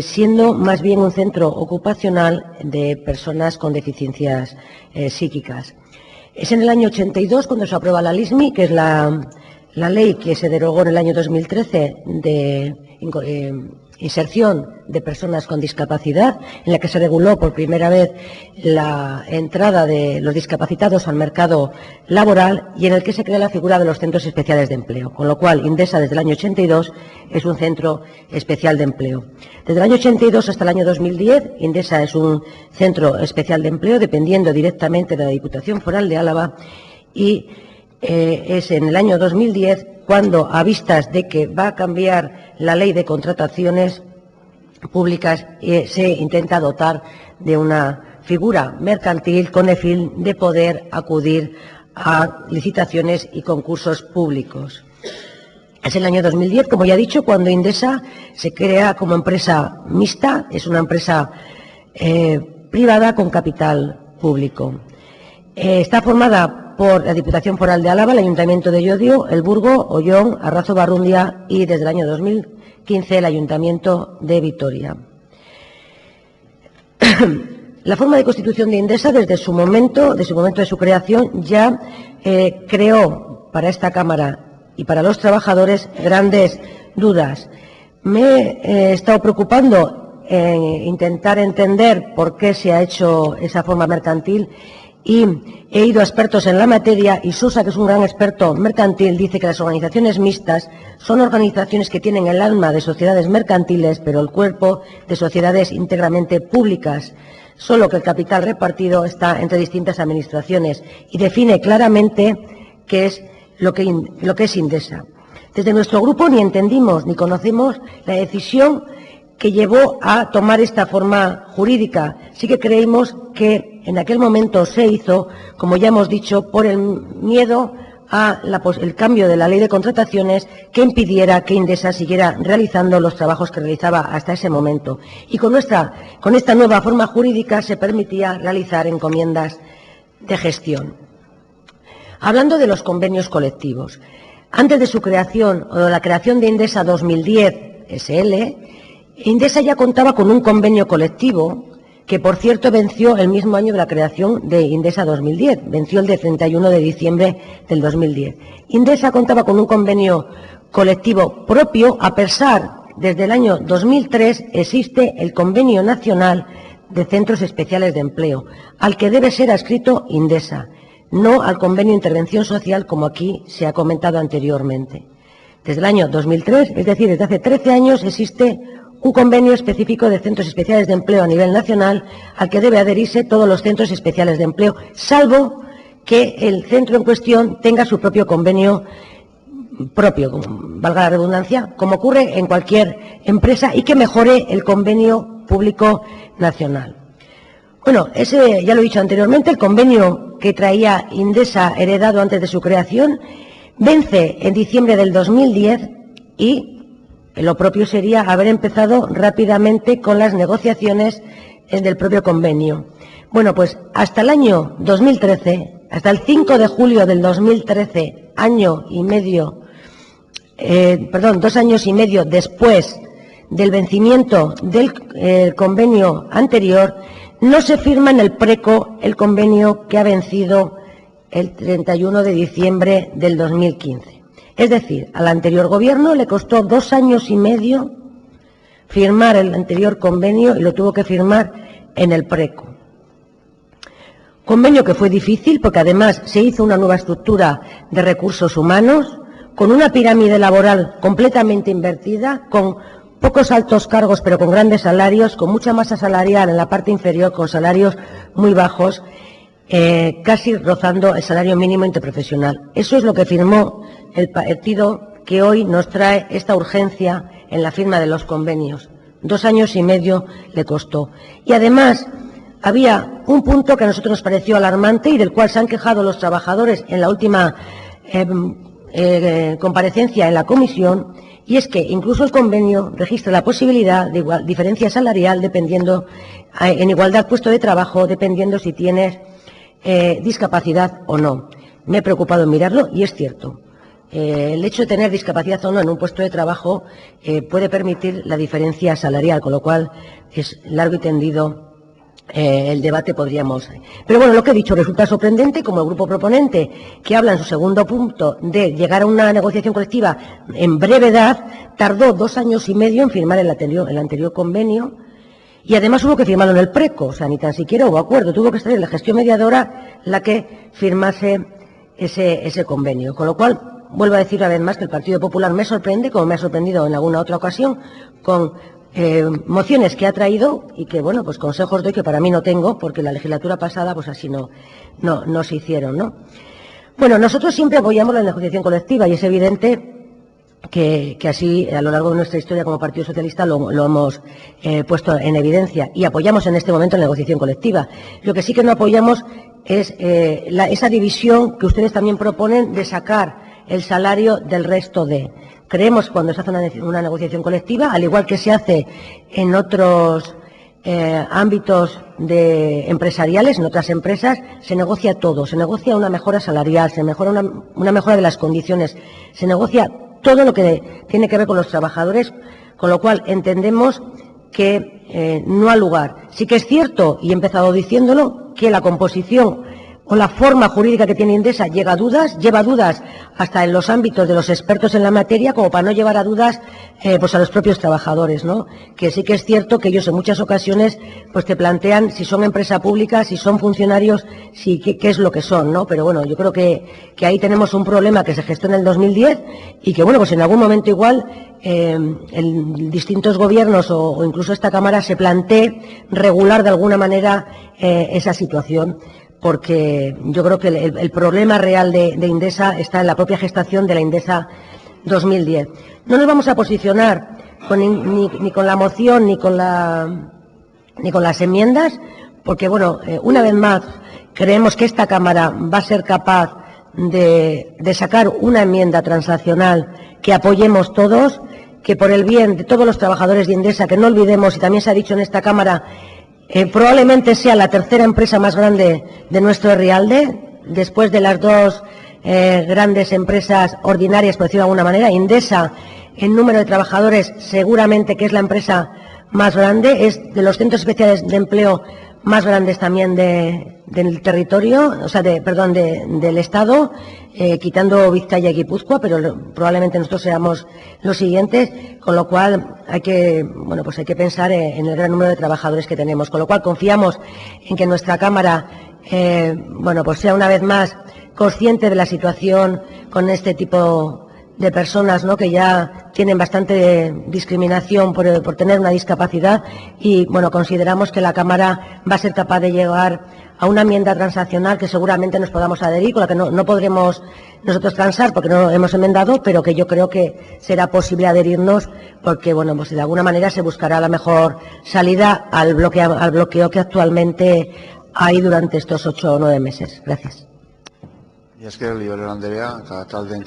siendo más bien un centro ocupacional de personas con deficiencias psíquicas. Es en el año 82 cuando se aprueba la LISMI, que es la ley que se derogó en el año 2013 de inserción de personas con discapacidad, en la que se reguló por primera vez la entrada de los discapacitados al mercado laboral y en el que se crea la figura de los centros especiales de empleo, con lo cual Indesa desde el año 82 es un centro especial de empleo. Desde el año 82 hasta el año 2010, Indesa es un centro especial de empleo dependiendo directamente de la Diputación Foral de Álava y es en el año 2010 cuando, a vistas de que va a cambiar la ley de contrataciones públicas, se intenta dotar de una figura mercantil con el fin de poder acudir a licitaciones y concursos públicos. Es el año 2010, como ya he dicho, cuando Indesa se crea como empresa mixta, es una empresa privada con capital público. Está formada por la Diputación Foral de Álava, el Ayuntamiento de Llodio, El Burgo, Ollón, Arrazo Barrundia y desde el año 2015 el Ayuntamiento de Vitoria. La forma de constitución de Indesa desde su momento de su creación ya creó para esta Cámara y para los trabajadores grandes dudas. Me he estado preocupando en intentar entender por qué se ha hecho esa forma mercantil y he ido a expertos en la materia y Sosa, que es un gran experto mercantil, dice que las organizaciones mixtas son organizaciones que tienen el alma de sociedades mercantiles, pero el cuerpo de sociedades íntegramente públicas, solo que el capital repartido está entre distintas administraciones y define claramente qué es lo que es Indesa. Desde nuestro grupo ni entendimos ni conocemos la decisión que llevó a tomar esta forma jurídica. Sí que creímos que en aquel momento se hizo, como ya hemos dicho, por el miedo al cambio de la ley de contrataciones que impidiera que Indesa siguiera realizando los trabajos que realizaba hasta ese momento. Y con esta nueva forma jurídica se permitía realizar encomiendas de gestión. Hablando de los convenios colectivos, antes de su creación o de la creación de Indesa 2010 SL, Indesa ya contaba con un convenio colectivo que, por cierto, venció el mismo año de la creación de Indesa 2010, venció el de 31 de diciembre del 2010. Indesa contaba con un convenio colectivo propio, a pesar, desde el año 2003 existe el Convenio Nacional de Centros Especiales de Empleo, al que debe ser adscrito Indesa, no al Convenio de Intervención Social, como aquí se ha comentado anteriormente. Desde el año 2003, es decir, desde hace 13 años, existe un convenio específico de centros especiales de empleo a nivel nacional al que debe adherirse todos los centros especiales de empleo, salvo que el centro en cuestión tenga su propio convenio propio, valga la redundancia, como ocurre en cualquier empresa, y que mejore el convenio público nacional. Bueno, ese ya lo he dicho anteriormente, el convenio que traía Indesa heredado antes de su creación vence en diciembre del 2010 y lo propio sería haber empezado rápidamente con las negociaciones del propio convenio. Bueno, pues hasta el año 2013, hasta el 5 de julio del 2013, 2 años y medio después del vencimiento del convenio anterior, no se firma en el preco el convenio que ha vencido el 31 de diciembre del 2015. Es decir, al anterior gobierno le costó 2 años y medio firmar el anterior convenio y lo tuvo que firmar en el preco. Convenio que fue difícil porque además se hizo una nueva estructura de recursos humanos, con una pirámide laboral completamente invertida, con pocos altos cargos pero con grandes salarios, con mucha masa salarial en la parte inferior, con salarios muy bajos, casi rozando el salario mínimo interprofesional. Eso es lo que firmó el partido que hoy nos trae esta urgencia en la firma de los convenios. 2 años y medio le costó. Y además había un punto que a nosotros nos pareció alarmante y del cual se han quejado los trabajadores en la última comparecencia en la comisión, y es que incluso el convenio registra la posibilidad de diferencia salarial dependiendo, en igualdad puesto de trabajo, dependiendo si tienes discapacidad o no. Me he preocupado en mirarlo y es cierto. el hecho de tener discapacidad o no en un puesto de trabajo puede permitir la diferencia salarial, con lo cual es largo y tendido el debate podríamos. Pero bueno, lo que he dicho resulta sorprendente, como el grupo proponente, que habla en su segundo punto de llegar a una negociación colectiva en brevedad, tardó 2 años y medio en firmar el anterior convenio, y además hubo que firmarlo en el preco, o sea, ni tan siquiera hubo acuerdo, tuvo que ser la gestión mediadora la que firmase ese convenio. Con lo cual, vuelvo a decir una vez más que el Partido Popular me sorprende, como me ha sorprendido en alguna otra ocasión, con mociones que ha traído y que, bueno, pues consejos doy que para mí no tengo, porque la legislatura pasada, pues así no se hicieron, ¿no? Bueno, nosotros siempre apoyamos la negociación colectiva y es evidente que así a lo largo de nuestra historia como Partido Socialista lo hemos puesto en evidencia y apoyamos en este momento la negociación colectiva. Lo que sí que no apoyamos es esa división que ustedes también proponen de sacar el salario del resto de. Creemos que cuando se hace una negociación colectiva, al igual que se hace en otros ámbitos empresariales, en otras empresas, se negocia todo, se negocia una mejora salarial, se mejora una mejora de las condiciones, se negocia todo lo que tiene que ver con los trabajadores, con lo cual entendemos que no ha lugar. Sí que es cierto, y he empezado diciéndolo, que la composición o la forma jurídica que tiene Indesa lleva dudas hasta en los ámbitos de los expertos en la materia, como para no llevar a dudas pues a los propios trabajadores, ¿no? Que sí que es cierto que ellos en muchas ocasiones pues te plantean si son empresa pública, si son funcionarios, si qué es lo que son, ¿no? Pero bueno, yo creo que ahí tenemos un problema que se gestó en el 2010 y que, bueno, pues en algún momento igual en distintos gobiernos o incluso esta Cámara se plantee regular de alguna manera esa situación, porque yo creo que el problema real de Indesa está en la propia gestación de la Indesa 2010. No nos vamos a posicionar ni con la moción ni con las enmiendas, porque, bueno, una vez más creemos que esta Cámara va a ser capaz de sacar una enmienda transaccional que apoyemos todos, que por el bien de todos los trabajadores de Indesa, que no olvidemos, y también se ha dicho en esta Cámara, probablemente sea la tercera empresa más grande de nuestro Herrialde, después de las dos grandes empresas ordinarias, por decirlo de alguna manera. Indesa, en número de trabajadores, seguramente que es la empresa más grande, es de los centros especiales de empleo más grandes también del territorio, o sea, del Estado, quitando Vizcaya y Guipúzcoa, pero probablemente nosotros seamos los siguientes, con lo cual hay que pensar en el gran número de trabajadores que tenemos, con lo cual confiamos en que nuestra Cámara, pues sea una vez más consciente de la situación con este tipo de personas, ¿no?, que ya tienen bastante discriminación por tener una discapacidad y, bueno, consideramos que la Cámara va a ser capaz de llegar a una enmienda transaccional que seguramente nos podamos adherir, con la que no podremos nosotros transar porque no hemos enmendado, pero que yo creo que será posible adherirnos porque, bueno, pues de alguna manera se buscará la mejor salida al bloqueo que actualmente hay durante estos 8 o 9 meses. Gracias. Y es que el Liberal Andrea, cada tal de